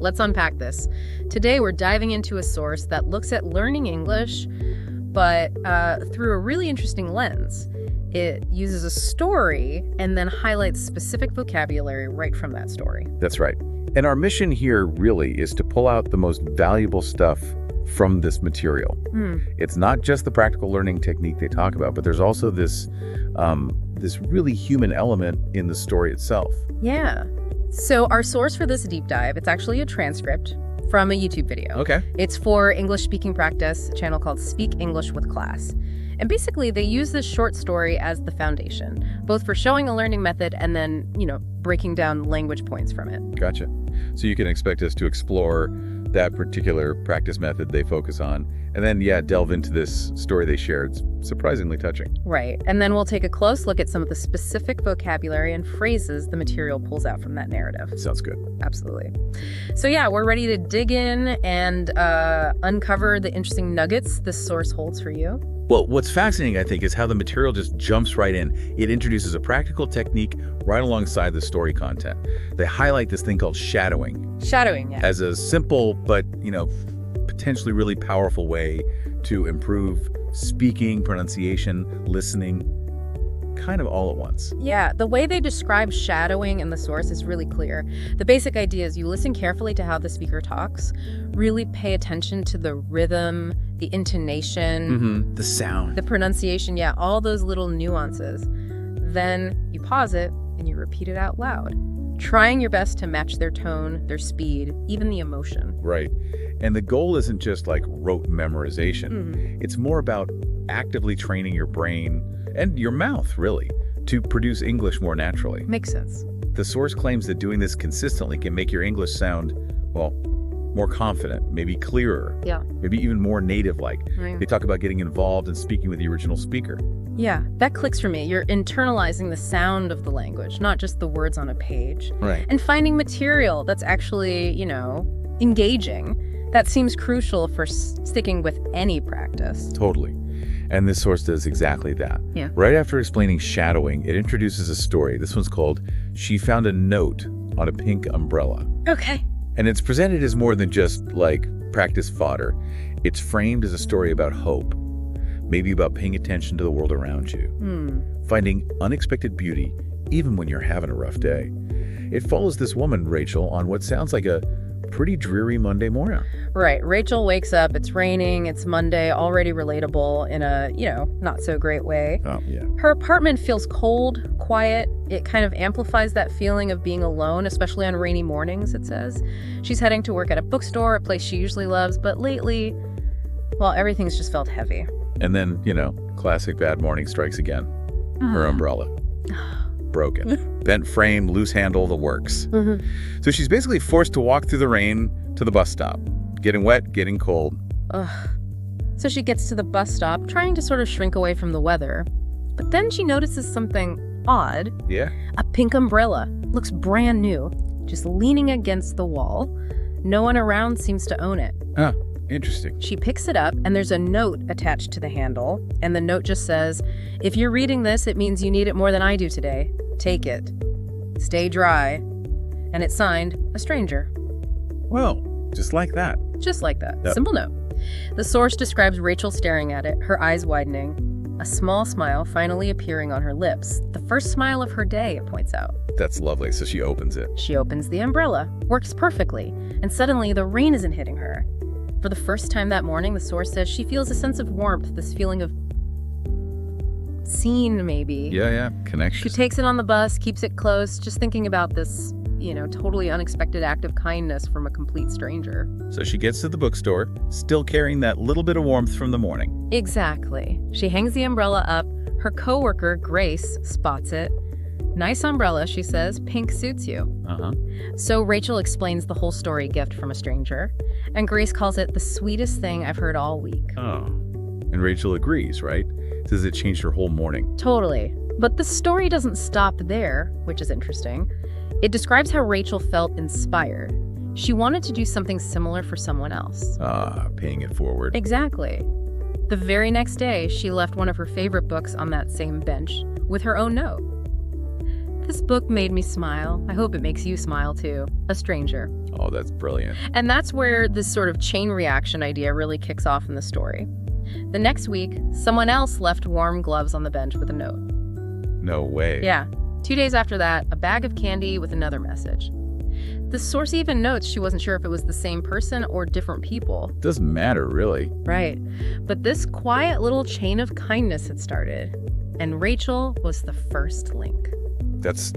let's unpack this. Today, we're diving into a source that looks at learning English, but through a really interesting lens. It uses a story and then highlights specific vocabulary right from that story. That's right. And our mission here really is to pull out the most valuable stuff from this material. It's not just the practical learning technique they talk about, but there's also this really human element in the story itself. Yeah. So our source for this deep dive, it's actually a transcript from a YouTube video. Okay. It's for English speaking practice, a channel called Speak English with Class. And basically, they use this short story as the foundation, both for showing a learning method and then, breaking down language points from it. Gotcha. So you can expect us to explore that particular practice method they focus on, and then, delve into this story they shared. It's surprisingly touching. Right. And then we'll take a close look at some of the specific vocabulary and phrases the material pulls out from that narrative. Sounds good. Absolutely. So we're ready to dig in and uncover the interesting nuggets this source holds for you. Well, what's fascinating, I think, is how the material just jumps right in. It introduces a practical technique right alongside the story content. They highlight this thing called shadowing. Shadowing, yeah. As a simple but, potentially really powerful way to improve speaking, pronunciation, listening, kind of all at once. Yeah, the way they describe shadowing in the source is really clear. The basic idea is you listen carefully to how the speaker talks, really pay attention to the rhythm, the intonation, the sound, the pronunciation, all those little nuances. Then you pause it and you repeat it out loud, trying your best to match their tone, their speed, even the emotion. Right. And the goal isn't just like rote memorization. It's more about actively training your brain and your mouth, really, to produce English more naturally. Makes sense. The source claims that doing this consistently can make your English sound, more confident, maybe clearer, maybe even more native-like. Right. They talk about getting involved and speaking with the original speaker. Yeah, that clicks for me. You're internalizing the sound of the language, not just the words on a page. Right. And finding material that's actually, engaging. That seems crucial for sticking with any practice. Totally. And this source does exactly that. Yeah. Right after explaining shadowing, it introduces a story. This one's called She Found a Note on a Pink Umbrella. Okay. And it's presented as more than just like practice fodder. It's framed as a story about hope, maybe about paying attention to the world around you, finding unexpected beauty even when you're having a rough day. It follows this woman, Rachel, on what sounds like a pretty dreary Monday morning. Right. Rachel wakes up, it's raining, it's Monday, already relatable in a, not so great way. Oh, yeah. Her apartment feels cold, quiet. It kind of amplifies that feeling of being alone, especially on rainy mornings, it says. She's heading to work at a bookstore, a place she usually loves, but lately, everything's just felt heavy. And then, classic bad morning strikes again. Her umbrella. Broken. Bent frame, loose handle, the works. So she's basically forced to walk through the rain to the bus stop. Getting wet, getting cold. So she gets to the bus stop, trying to sort of shrink away from the weather. But then she notices something odd. Yeah? A pink umbrella. Looks brand new. Just leaning against the wall. No one around seems to own it. Huh. Interesting. She picks it up, and there's a note attached to the handle. And the note just says, "If you're reading this, it means you need it more than I do today. Take it. Stay dry." And it's signed, a stranger. Well, just like that. Just like that. Yep. Simple note. The source describes Rachel staring at it, her eyes widening, a small smile finally appearing on her lips. The first smile of her day, it points out. That's lovely. So she opens it. She opens the umbrella. Works perfectly. And suddenly, the rain isn't hitting her. For the first time that morning, the source says she feels a sense of warmth, this feeling of seen, maybe. Yeah. Connection. She takes it on the bus, keeps it close, just thinking about this, totally unexpected act of kindness from a complete stranger. So she gets to the bookstore, still carrying that little bit of warmth from the morning. Exactly. She hangs the umbrella up. Her coworker, Grace, spots it. "Nice umbrella," she says. "Pink suits you." So Rachel explains the whole story gift from a stranger, and Grace calls it the sweetest thing I've heard all week. Oh. And Rachel agrees, right? Says it changed her whole morning. Totally. But the story doesn't stop there, which is interesting. It describes how Rachel felt inspired. She wanted to do something similar for someone else. Paying it forward. Exactly. The very next day, she left one of her favorite books on that same bench with her own note. This book made me smile. I hope it makes you smile too. A stranger. Oh, that's brilliant. And that's where this sort of chain reaction idea really kicks off in the story. The next week, someone else left warm gloves on the bench with a note. No way. Yeah. 2 days after that, a bag of candy with another message. The source even notes she wasn't sure if it was the same person or different people. Doesn't matter, really. Right. But this quiet little chain of kindness had started, and Rachel was the first link. That's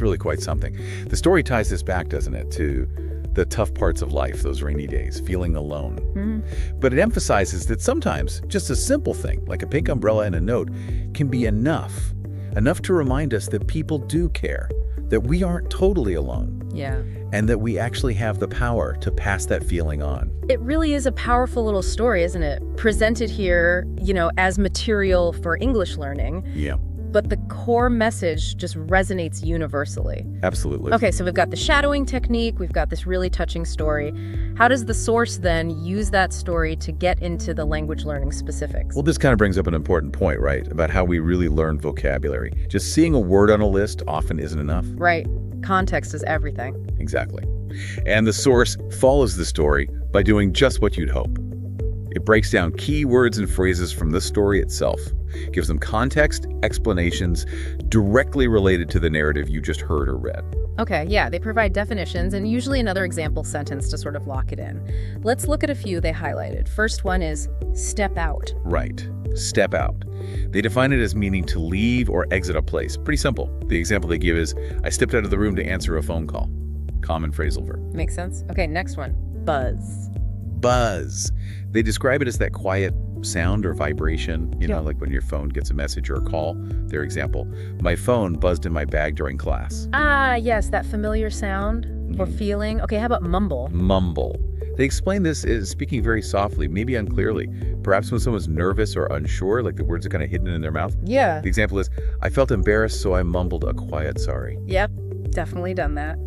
really quite something. The story ties this back, doesn't it, to the tough parts of life, those rainy days, feeling alone. Mm-hmm. But it emphasizes that sometimes just a simple thing, like a pink umbrella and a note, can be enough to remind us that people do care, that we aren't totally alone. Yeah. And that we actually have the power to pass that feeling on. It really is a powerful little story, isn't it? Presented here, as material for English learning. Yeah. But the core message just resonates universally. Absolutely. Okay, so we've got the shadowing technique, we've got this really touching story. How does the source then use that story to get into the language learning specifics? Well, this kind of brings up an important point, right? About how we really learn vocabulary. Just seeing a word on a list often isn't enough. Right. Context is everything. Exactly. And the source follows the story by doing just what you'd hope. It breaks down key words and phrases from the story itself, gives them context, explanations directly related to the narrative you just heard or read. Okay, yeah, they provide definitions and usually another example sentence to sort of lock it in. Let's look at a few they highlighted. First one is step out. Right. Step out. They define it as meaning to leave or exit a place. Pretty simple. The example they give is, I stepped out of the room to answer a phone call. Common phrasal verb. Makes sense. Okay, next one. Buzz. Buzz. They describe it as that quiet sound or vibration, like when your phone gets a message or a call. Their example, my phone buzzed in my bag during class. Ah, yes, that familiar sound or feeling. Okay, how about mumble? Mumble. They explain this as speaking very softly, maybe unclearly. Perhaps when someone's nervous or unsure, like the words are kind of hidden in their mouth. Yeah. The example is, I felt embarrassed, so I mumbled a quiet sorry. Yep, definitely done that.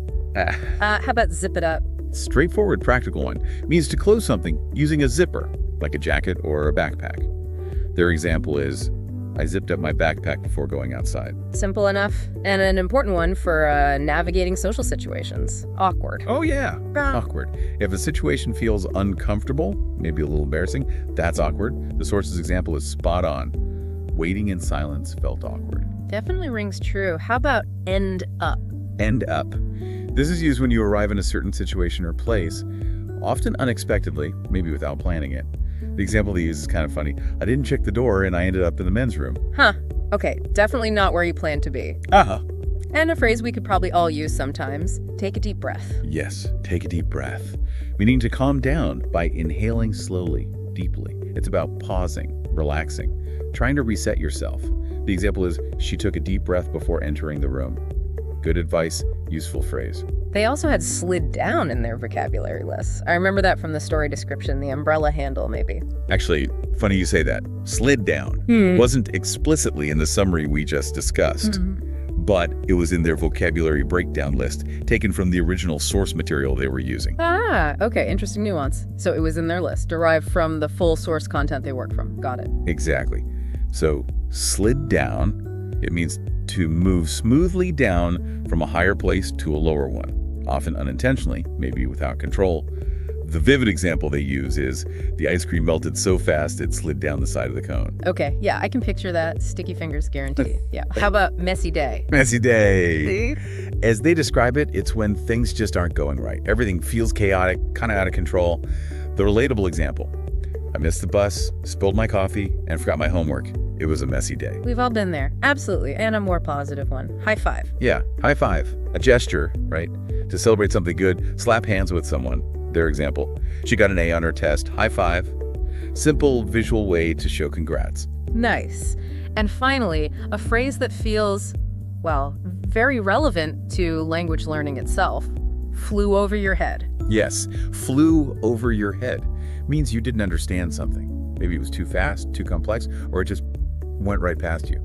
How about zip it up? Straightforward, practical one. Means to close something using a zipper, like a jacket or a backpack. Their example is, I zipped up my backpack before going outside. Simple enough. And an important one for navigating social situations. Awkward. Oh, yeah. Awkward. If a situation feels uncomfortable, maybe a little embarrassing, that's awkward. The source's example is spot on. Waiting in silence felt awkward. Definitely rings true. How about end up? End up. This is used when you arrive in a certain situation or place, often unexpectedly, maybe without planning it. The example they use is kind of funny. I didn't check the door and I ended up in the men's room. Huh. Okay, definitely not where you planned to be. Uh-huh. And a phrase we could probably all use sometimes. Take a deep breath. Yes, take a deep breath. Meaning to calm down by inhaling slowly, deeply. It's about pausing, relaxing, trying to reset yourself. The example is, she took a deep breath before entering the room. Good advice, useful phrase. They also had slid down in their vocabulary lists. I remember that from the story description, the umbrella handle maybe. Actually, funny you say that. Slid down wasn't explicitly in the summary we just discussed, but it was in their vocabulary breakdown list, taken from the original source material they were using. Ah, okay, interesting nuance. So it was in their list, derived from the full source content they work from. Got it. Exactly. So, slid down, it means to move smoothly down from a higher place to a lower one, often unintentionally, maybe without control. The vivid example they use is, the ice cream melted so fast it slid down the side of the cone. Okay, yeah, I can picture that. Sticky fingers guaranteed. Yeah. How about messy day? Messy day. See? As they describe it, it's when things just aren't going right. Everything feels chaotic, kind of out of control. The relatable example, I missed the bus, spilled my coffee, and forgot my homework. It was a messy day. We've all been there. Absolutely. And a more positive one. High five. Yeah, high five. A gesture, right? To celebrate something good, slap hands with someone. Their example, she got an A on her test. High five. Simple visual way to show congrats. Nice. And finally, a phrase that feels, well, very relevant to language learning itself. Flew over your head. Yes, flew over your head. Means you didn't understand something. Maybe it was too fast, too complex, or it just went right past you.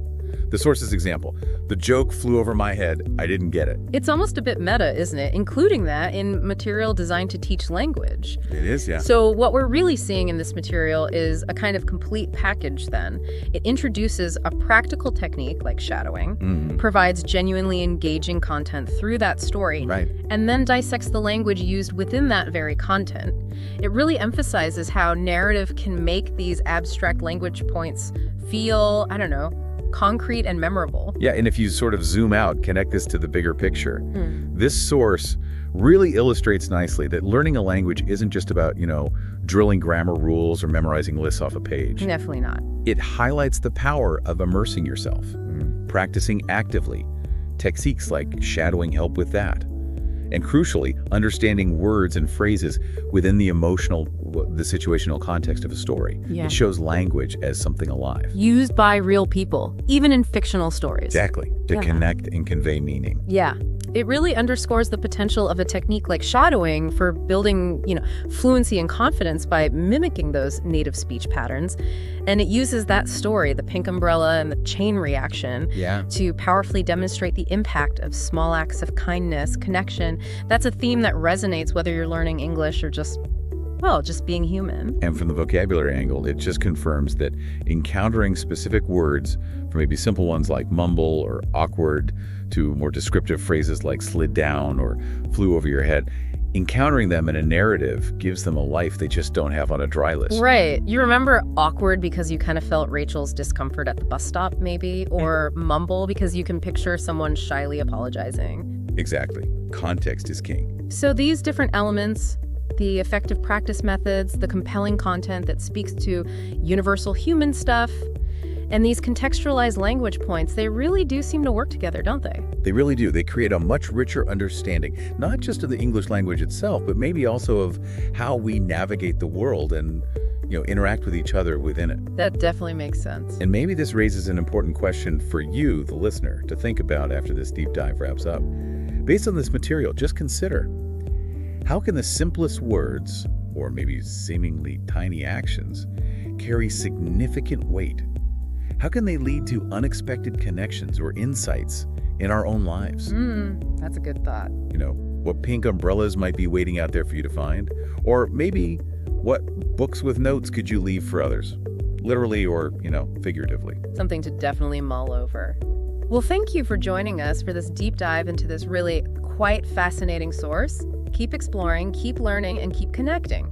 The source's example: the joke flew over my head, I didn't get it. It's almost a bit meta, isn't it? Including that in material designed to teach language. It is, yeah. So what we're really seeing in this material is a kind of complete package then. It introduces a practical technique like shadowing, provides genuinely engaging content through that story, Right. and then dissects the language used within that very content. It really emphasizes how narrative can make these abstract language points feel, I don't know, concrete and memorable. Yeah, and if you sort of zoom out, connect this to the bigger picture, this source really illustrates nicely that learning a language isn't just about, drilling grammar rules or memorizing lists off a page. Definitely not. It highlights the power of immersing yourself, practicing actively. Techniques like shadowing help with that. And crucially, understanding words and phrases within the situational context of a story. Yeah. It shows language as something alive. Used by real people, even in fictional stories. Exactly, to connect and convey meaning. Yeah. It really underscores the potential of a technique like shadowing for building, fluency and confidence by mimicking those native speech patterns. And it uses that story, the pink umbrella and the chain reaction, to powerfully demonstrate the impact of small acts of kindness, connection. That's a theme that resonates whether you're learning English or just being human. And from the vocabulary angle, it just confirms that encountering specific words, from maybe simple ones like mumble or awkward to more descriptive phrases like slid down or flew over your head, encountering them in a narrative gives them a life they just don't have on a dry list. Right. You remember awkward because you kind of felt Rachel's discomfort at the bus stop, maybe? Or mumble because you can picture someone shyly apologizing. Exactly. Context is king. So these different elements, the effective practice methods, the compelling content that speaks to universal human stuff, and these contextualized language points, they really do seem to work together, don't they? They really do. They create a much richer understanding, not just of the English language itself, but maybe also of how we navigate the world and, interact with each other within it. That definitely makes sense. And maybe this raises an important question for you, the listener, to think about after this deep dive wraps up. Based on this material, just consider, how can the simplest words, or maybe seemingly tiny actions, carry significant weight? How can they lead to unexpected connections or insights in our own lives? That's a good thought. What pink umbrellas might be waiting out there for you to find? Or maybe what books with notes could you leave for others? Literally or, figuratively. Something to definitely mull over. Well, thank you for joining us for this deep dive into this really quite fascinating source. Keep exploring, keep learning, and keep connecting.